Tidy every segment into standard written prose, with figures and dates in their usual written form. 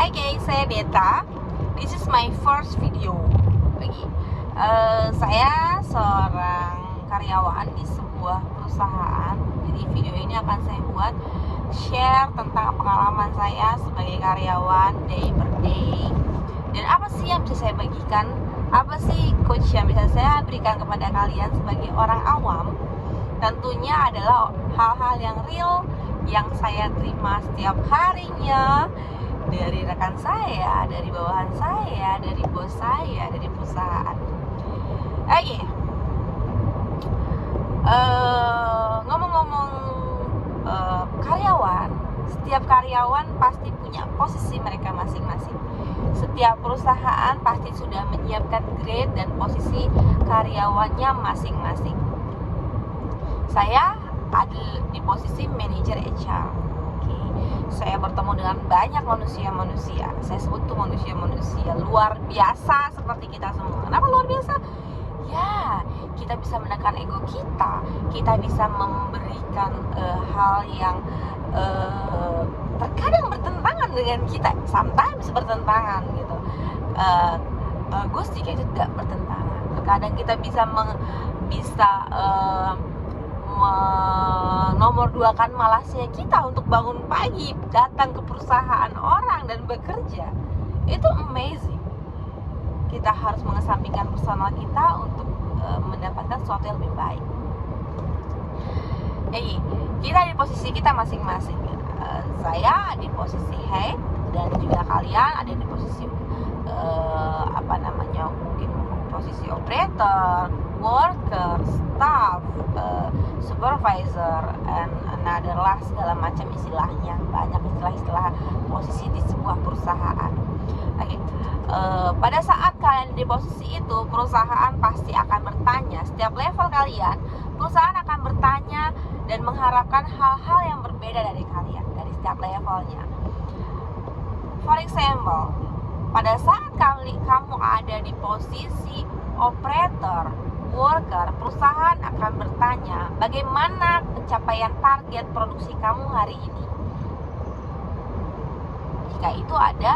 Hai guys, saya Deta. This is my first video. Saya seorang karyawan di sebuah perusahaan. Jadi video ini akan saya buat share tentang pengalaman saya sebagai karyawan day per day. Dan apa sih yang bisa saya bagikan? Apa sih coach yang bisa saya berikan kepada kalian sebagai orang awam? Tentunya adalah hal-hal yang real yang saya terima setiap harinya dari rekan saya, dari bawahan saya, dari bos saya, dari perusahaan. Ngomong-ngomong karyawan, setiap karyawan pasti punya posisi mereka masing-masing. Setiap perusahaan pasti sudah menyiapkan grade dan posisi karyawannya masing-masing. Saya ada di posisi manajer HR. Saya bertemu dengan banyak manusia-manusia. Saya sebut tuh manusia-manusia luar biasa seperti kita semua. Kenapa luar biasa? Ya, kita bisa menekan ego kita. Kita bisa memberikan hal yang terkadang bertentangan dengan kita. Sometimes bertentangan gitu. Bagus jika itu tidak bertentangan. Terkadang kita bisa nomor dua kan malasnya kita untuk bangun pagi, datang ke perusahaan orang dan bekerja. Itu amazing. Kita harus mengesampingkan personal kita untuk mendapatkan sesuatu yang lebih baik. Kita di posisi kita masing-masing. Saya di posisi head dan juga kalian ada di posisi mungkin posisi operator, worker, staff, supervisor, and another lah, segala macam istilahnya. Banyak istilah-istilah posisi di sebuah perusahaan. Pada saat kalian di posisi itu, perusahaan pasti akan bertanya. Setiap level kalian, perusahaan akan bertanya dan mengharapkan hal-hal yang berbeda dari kalian, dari setiap levelnya. For example, pada saat kamu ada di posisi operator, worker, perusahaan akan bertanya bagaimana pencapaian target produksi kamu hari ini. Jika itu ada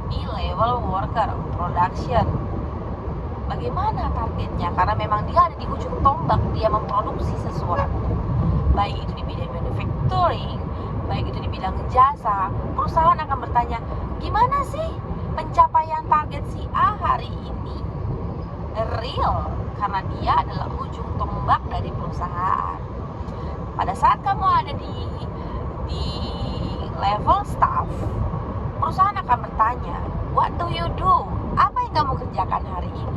di level worker, production, bagaimana targetnya? Karena memang dia ada di ujung tombak, dia memproduksi sesuatu, baik itu di bidang manufacturing, baik itu di bidang jasa. Perusahaan akan bertanya, gimana sih pencapaian target si A hari ini? Real, karena dia adalah ujung tombak dari perusahaan. Pada saat kamu ada di level staff, perusahaan akan bertanya, what do you do? Apa yang kamu kerjakan hari ini?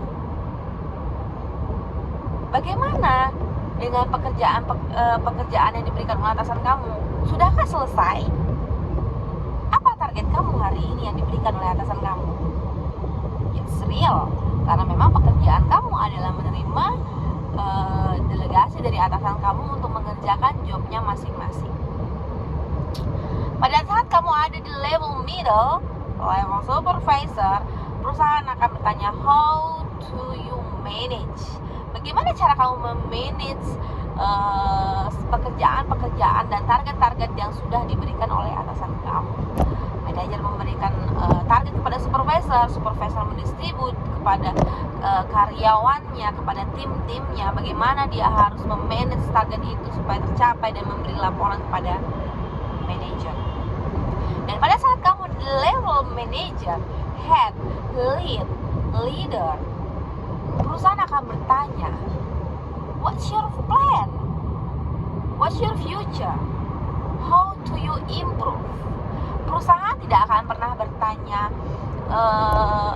Bagaimana dengan pekerjaan yang diberikan oleh atasan kamu? Sudahkah selesai? Apa target kamu hari ini yang diberikan oleh atasan kamu? Yes, real. Karena memang pekerjaan kamu adalah menerima delegasi dari atasan kamu untuk mengerjakan jobnya masing-masing. Pada saat kamu ada di level middle, level supervisor, perusahaan akan bertanya, how do you manage? Bagaimana cara kamu memanage pekerjaan-pekerjaan dan target-target yang sudah diberikan oleh atasan kamu? Manajer memberikan target kepada supervisor mendistribut kepada karyawannya, kepada tim-timnya, bagaimana dia harus memanage target itu supaya tercapai dan memberi laporan kepada manajer. Dan pada saat kamu di level manager, head, leader, perusahaan akan bertanya, what's your plan? What's your future? How do you improve? Perusahaan tidak akan pernah bertanya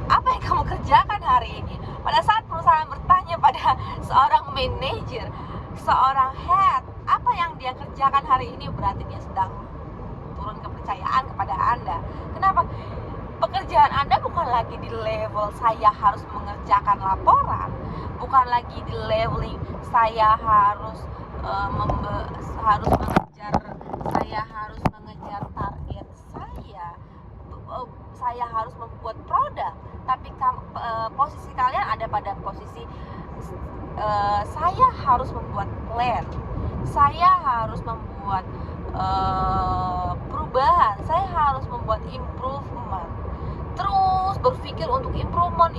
apa yang kamu kerjakan hari ini. Pada saat perusahaan bertanya pada seorang manajer, seorang head, apa yang dia kerjakan hari ini, berarti dia sedang turun kepercayaan kepada Anda. Kenapa? Pekerjaan Anda bukan lagi di level saya harus mengerjakan laporan, bukan lagi di leveling saya harus mengejar target saya harus membuat produk, tapi posisi kalian ada pada posisi saya harus membuat plan, saya harus membuat perubahan, saya harus membuat improvement. berpikir untuk improvement,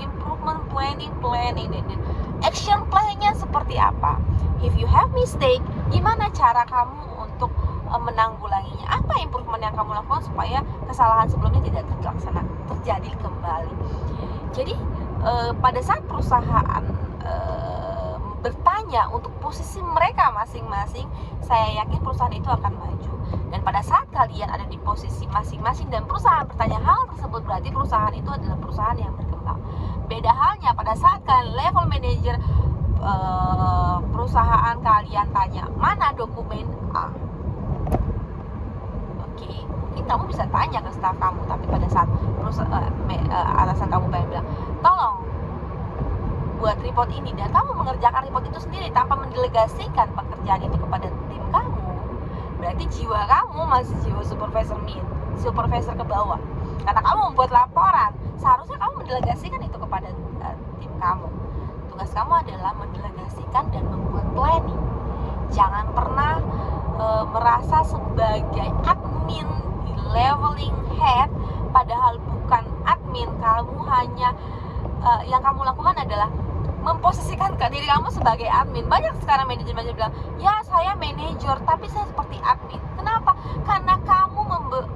planning, dan action plan-nya seperti apa. If you have mistake, gimana cara kamu untuk menanggulanginya? Apa improvement yang kamu lakukan supaya kesalahan sebelumnya tidak terjadi kembali? Jadi pada saat perusahaan bertanya untuk posisi mereka masing-masing, saya yakin perusahaan itu akan maju. Dan pada saat kalian ada di posisi masing-masing dan perusahaan bertanya hal tersebut, berarti perusahaan itu adalah perusahaan yang berkembang. Beda halnya pada saat kalian level manager, perusahaan kalian tanya mana dokumen A. Oke, mungkin kamu bisa tanya ke staff kamu, tapi pada saat atasan kamu pengen bilang, tolong buat report ini, dan kamu mengerjakan report itu sendiri tanpa mendelegasikan pekerjaan itu kepada tim kamu, berarti jiwa kamu masih jiwa supervisor ke bawah. Karena kamu membuat laporan, seharusnya kamu mendelegasikan itu kepada tim kamu. Tugas kamu adalah mendelegasikan dan membuat planning. Jangan pernah merasa sebagai admin di leveling head, padahal bukan admin. Kamu hanya yang kamu lakukan adalah memposisikan diri kamu sebagai admin. Banyak sekarang manajer bilang, ya saya manajer tapi saya seperti admin. Kenapa? Karena kamu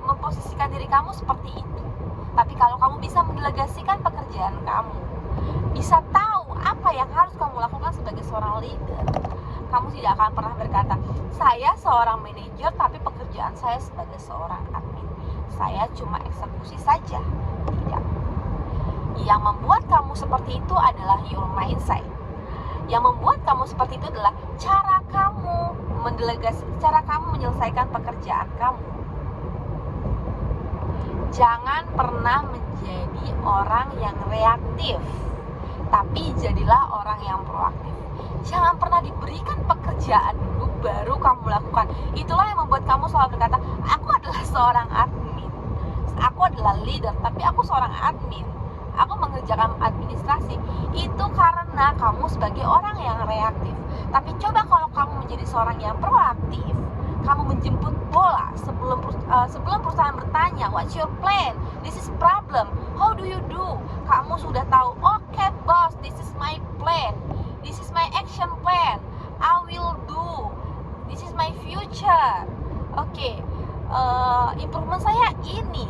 memposisikan diri kamu seperti itu. Tapi kalau kamu bisa mendelegasikan pekerjaan kamu, bisa tahu apa yang harus kamu lakukan sebagai seorang leader, kamu tidak akan pernah berkata, saya seorang manajer tapi pekerjaan saya sebagai seorang admin, saya cuma eksekusi saja. Tidak. Yang membuat kamu seperti itu adalah your mindset. Yang membuat kamu seperti itu adalah cara kamu cara kamu menyelesaikan pekerjaan kamu. Jangan pernah menjadi orang yang reaktif, tapi jadilah orang yang proaktif. Jangan pernah diberikan pekerjaan dulu baru kamu lakukan. Itulah yang membuat kamu selalu berkata, aku adalah seorang admin, aku adalah leader, tapi aku seorang admin, aku mengerjakan administrasi. Itu karena kamu sebagai orang yang reaktif. Tapi coba kalau kamu menjadi seorang yang proaktif, kamu menjemput bola sebelum perusahaan bertanya, what's your plan? This is problem. How do you do? Kamu sudah tahu, okay boss, this is my plan. This is my action plan. I will do. This is my future. Oke, improvement saya ini.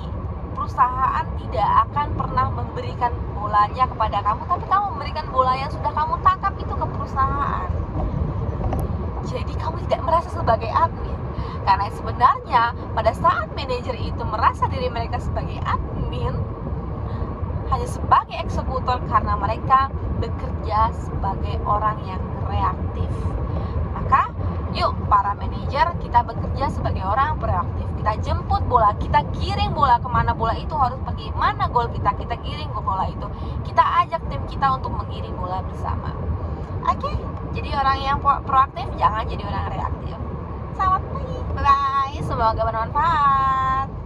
Perusahaan tidak akan pernah memberikan bolanya kepada kamu, tapi kamu memberikan bola yang sudah kamu tangkap itu ke perusahaan. Jadi kamu tidak merasa sebagai admin. Karena sebenarnya pada saat manajer itu merasa diri mereka sebagai admin, hanya sebagai eksekutor karena mereka bekerja sebagai orang yang reaktif. Maka yuk para manajer, kita bekerja sebagai orang proaktif. Kita jemput bola, kita giring bola kemana bola itu harus pergi, mana gol kita giring ke bola itu. Kita ajak tim kita untuk mengiring bola bersama. Oke, jadi orang yang proaktif, jangan jadi orang reaktif. Selamat pagi, bye-bye, semoga bermanfaat.